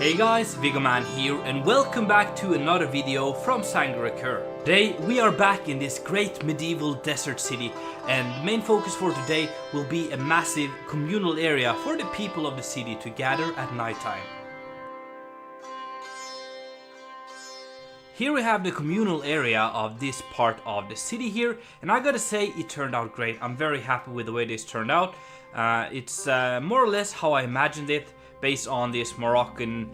Hey guys, Viggoman here and welcome back to another video from Sangra'Qur. Today we are back in this great medieval desert city, and the main focus for today will be a massive communal area for the people of the city to gather at nighttime. Here we have the communal area of this part of the city here, and I gotta say it turned out great. I'm very happy with the way this turned out. It's more or less how I imagined it, based on these Moroccan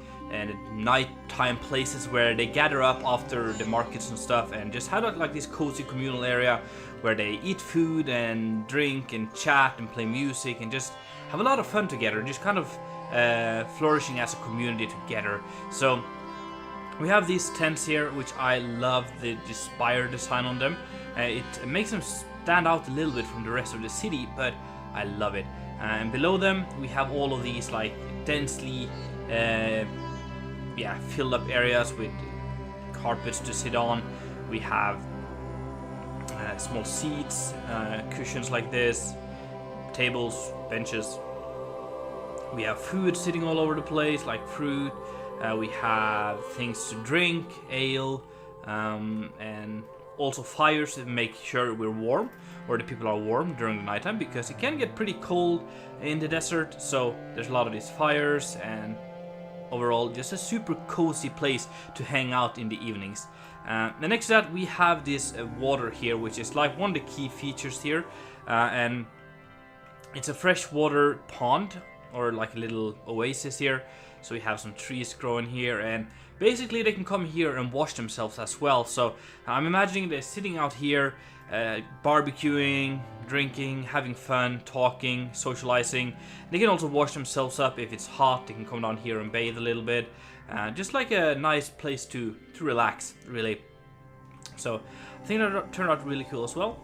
nighttime places where they gather up after the markets and stuff and just have like this cozy communal area where they eat food and drink and chat and play music and just have a lot of fun together, just kind of flourishing as a community together. So we have these tents here, which I love the spire design on them. It makes them stand out a little bit from the rest of the city, but I love it. And below them we have all of these like densely filled up areas with carpets to sit on. We have small seats, cushions like this, tables, benches. We have food sitting all over the place, like fruit. We have things to drink, ale, and also fires to make sure we're warm, or the people are warm during the nighttime, because it can get pretty cold in the desert. So there's a lot of these fires, and overall just a super cozy place to hang out in the evenings. The next to that we have this water here, which is like one of the key features here, and it's a freshwater pond, or like a little oasis here. So we have some trees growing here, and basically they can come here and wash themselves as well. So I'm imagining they're sitting out here, barbecuing, drinking, having fun, talking, socializing. They can also wash themselves up if it's hot. They can come down here and bathe a little bit, just like a nice place to relax, really. So I think that turned out really cool as well.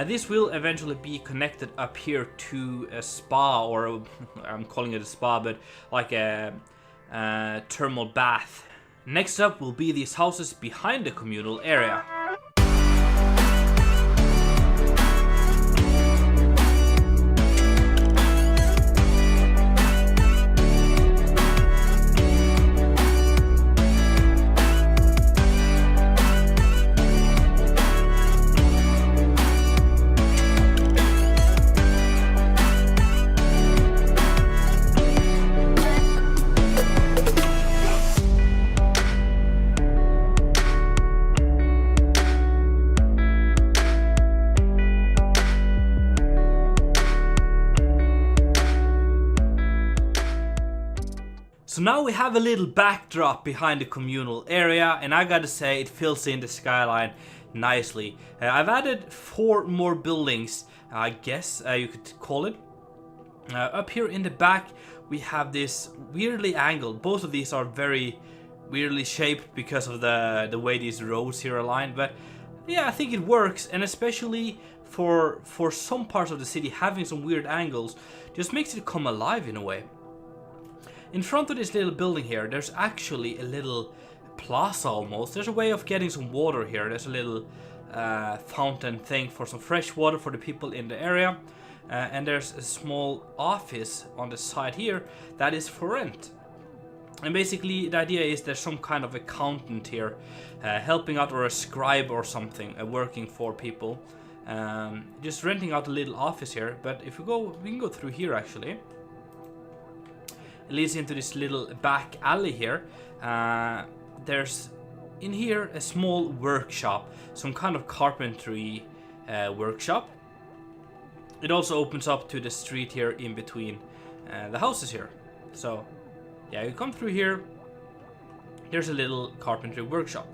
This will eventually be connected up here to a spa, or I'm calling it a spa, but like a thermal bath. Next up will be these houses behind the communal area. So now we have a little backdrop behind the communal area, and I gotta say it fills in the skyline nicely. I've added 4 more buildings, I guess you could call it. Up here in the back we have this weirdly angled, both of these are very weirdly shaped because of the way these roads here are aligned, but yeah, I think it works, and especially for some parts of the city, having some weird angles just makes it come alive in a way. In front of this little building here, there's actually a little plaza almost. There's a way of getting some water here. There's a little fountain thing for some fresh water for the people in the area. And there's a small office on the side here that is for rent. And basically the idea is there's some kind of accountant here helping out, or a scribe or something, working for people. Just renting out a little office here. But if we can go through here actually. It leads into this little back alley here. There's in here a small workshop, some kind of carpentry workshop. It also opens up to the street here in between the houses here. So yeah, you come through here, there's a little carpentry workshop.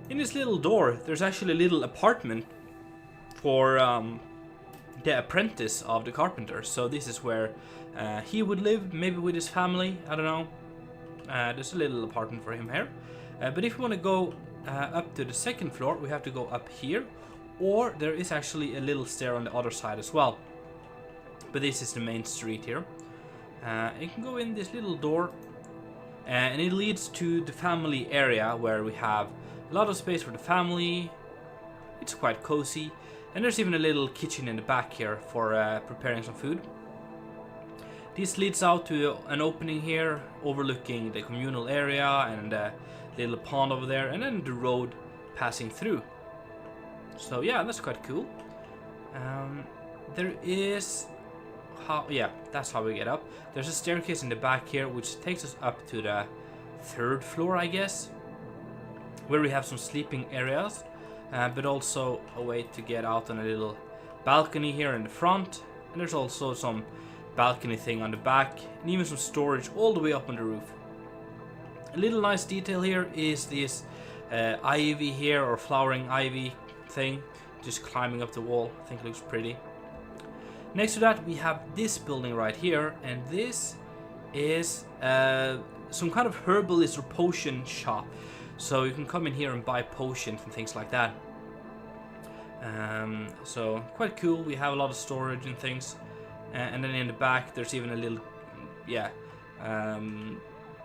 In this little door there's actually a little apartment for the apprentice of the carpenter. So this is where he would live, maybe with his family, I don't know. There's a little apartment for him here. But if we want to go up to the second floor, we have to go up here, or there is actually a little stair on the other side as well. But this is the main street here. You can go in this little door, and it leads to the family area, where we have a lot of space for the family. It's quite cozy, and there's even a little kitchen in the back here for preparing some food. This leads out to an opening here overlooking the communal area and a little pond over there, and then the road passing through. So yeah, that's quite cool. There is that's how we get up. There's a staircase in the back here which takes us up to the 3rd floor, I guess, where we have some sleeping areas, but also a way to get out on a little balcony here in the front, and there's also some balcony thing on the back, and even some storage all the way up on the roof. A little nice detail here is this ivy here, or flowering ivy thing, just climbing up the wall. I think it looks pretty. Next to that we have this building right here, and this is some kind of herbalist or potion shop. So you can come in here and buy potions and things like that. So quite cool. We have a lot of storage and things. And then in the back there's even a little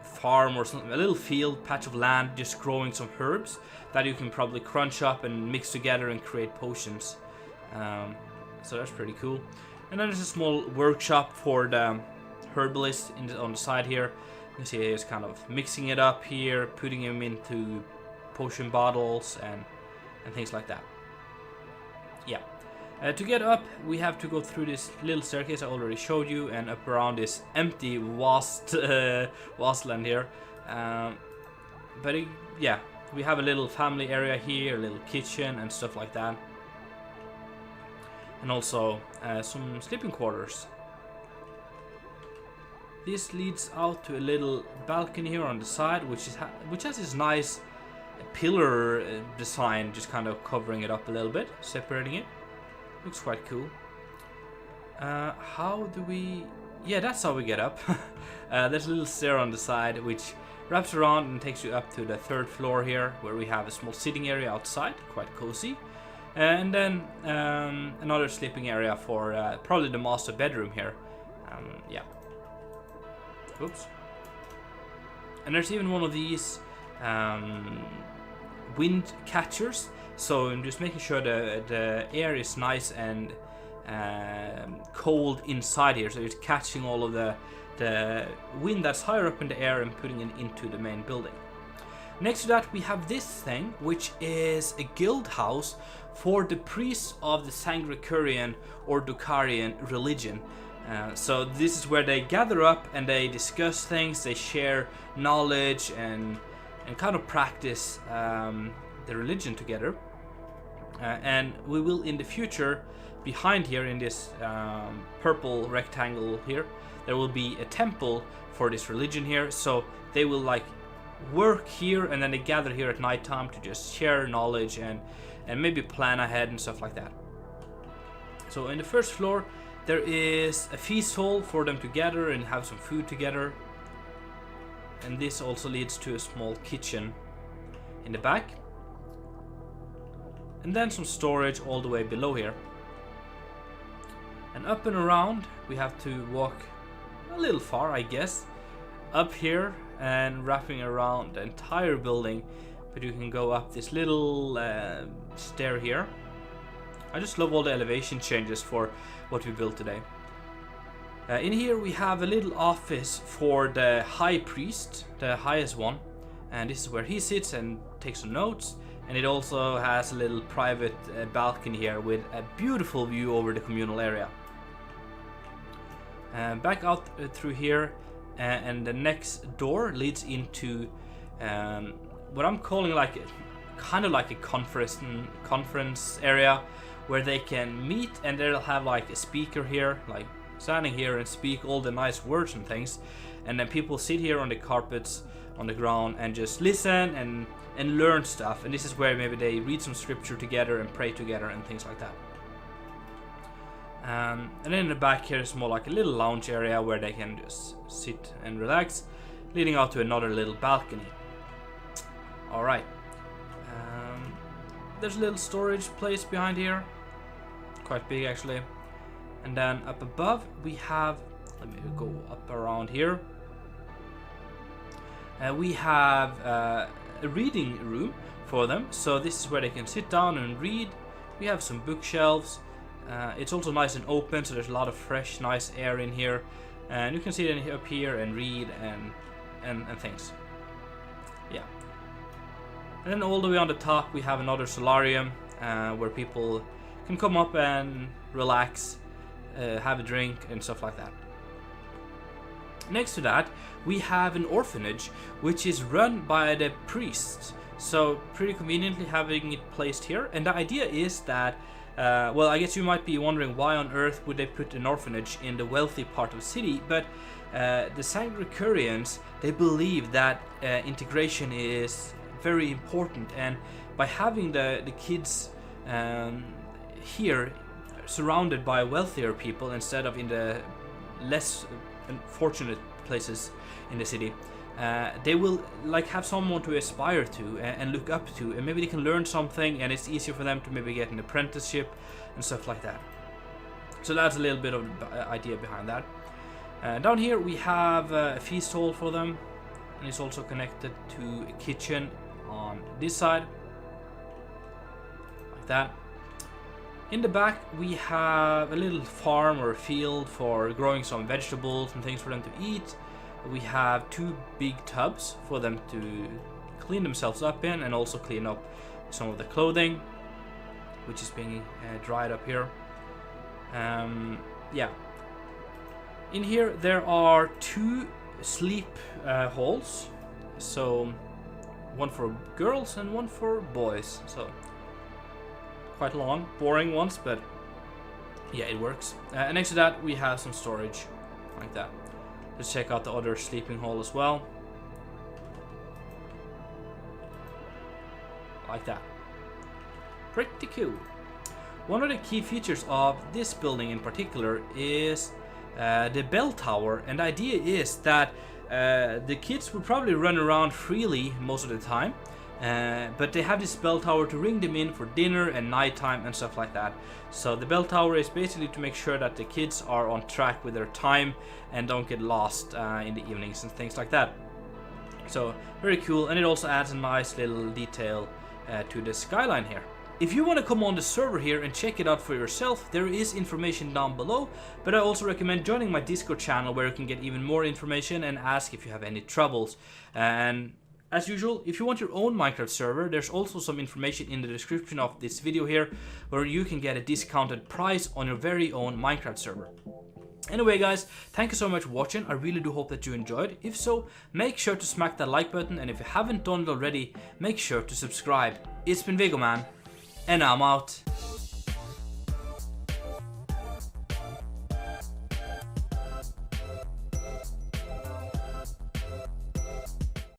farm or something, a little field patch of land just growing some herbs that you can probably crunch up and mix together and create potions. So that's pretty cool. And then there's a small workshop for the herbalist on the side here. You can see he's kind of mixing it up here, putting them into potion bottles and things like that. Yeah. To get up, we have to go through this little staircase I already showed you, and up around this empty wasteland here. Yeah, we have a little family area here, a little kitchen and stuff like that. And also some sleeping quarters. This leads out to a little balcony here on the side, which has this nice pillar design, just kind of covering it up a little bit, separating it. Looks quite cool. How do we... Yeah, that's how we get up. There's a little stair on the side which wraps around and takes you up to the 3rd floor here, where we have a small sitting area outside, quite cozy. And then another sleeping area for probably the master bedroom here. Yeah. Oops. And there's even one of these wind catchers. So I'm just making sure the air is nice and cold inside here. So it's catching all of the wind that's higher up in the air and putting it into the main building. Next to that we have this thing, which is a guild house for the priests of the Sangra'Qurian or Dokarian religion. So this is where they gather up and they discuss things, they share knowledge and kind of practice the religion together. And we will in the future, behind here in this purple rectangle here, there will be a temple for this religion here. So they will like work here, and then they gather here at night time to just share knowledge and maybe plan ahead and stuff like that. So in the 1st floor there is a feast hall for them to gather and have some food together, and this also leads to a small kitchen in the back, and then some storage all the way below here. And up and around we have to walk a little far, I guess, up here and wrapping around the entire building, but you can go up this little stair here. I just love all the elevation changes for what we built today. In here we have a little office for the high priest, the highest one, and this is where he sits and takes some notes. And it also has a little private balcony here with a beautiful view over the communal area. Back out through here, and the next door leads into what I'm calling kind of like a conference area, where they can meet, and they'll have like a speaker here, like standing here and speak all the nice words and things, and then people sit here on the carpets on the ground and just listen and learn stuff. And this is where maybe they read some scripture together and pray together and things like that. And then in the back here is more like a little lounge area where they can just sit and relax, leading out to another little balcony. Alright. There's a little storage place behind here, quite big actually. And then up above we have, let me go up around here, we have a reading room for them. So this is where they can sit down and read. We have some bookshelves. It's also nice and open, so there's a lot of fresh, nice air in here. and you can see it up here and read and things. Yeah. And then all the way on the top we have another solarium where people can come up and relax, have a drink and stuff like that. Next to that we have an orphanage which is run by the priests, so pretty conveniently having it placed here. And the idea is that well, I guess you might be wondering why on earth would they put an orphanage in the wealthy part of the city, but the Sangra'Qurians, they believe that integration is very important, and by having the kids here surrounded by wealthier people instead of in the less fortunate places in the city, they will like have someone to aspire to and look up to, and maybe they can learn something, and it's easier for them to maybe get an apprenticeship and stuff like that. So that's a little bit of the idea behind that. Down here we have a feast hall for them, and it's also connected to a kitchen on this side, like that. In the back we have a little farm or a field for growing some vegetables and things for them to eat. We have 2 big tubs for them to clean themselves up in, and also clean up some of the clothing which is being dried up here. Yeah. In here there are 2 sleep halls, so one for girls and one for boys, so quite long, boring ones, but yeah, it works. And next to that we have some storage like that. Let's check out the other sleeping hall as well, like that. Pretty cool. One of the key features of this building in particular is the bell tower, and the idea is that the kids will probably run around freely most of the time, but they have this bell tower to ring them in for dinner and nighttime and stuff like that. So the bell tower is basically to make sure that the kids are on track with their time and don't get lost in the evenings and things like that. So very cool, and it also adds a nice little detail to the skyline here. If you want to come on the server here and check it out for yourself, there is information down below, but I also recommend joining my Discord channel where you can get even more information and ask if you have any troubles. And as usual, if you want your own Minecraft server, there's also some information in the description of this video here where you can get a discounted price on your very own Minecraft server. Anyway guys, thank you so much for watching. I really do hope that you enjoyed. If so, make sure to smack that like button, and if you haven't done it already, make sure to subscribe. It's been Viggoman, and I'm out.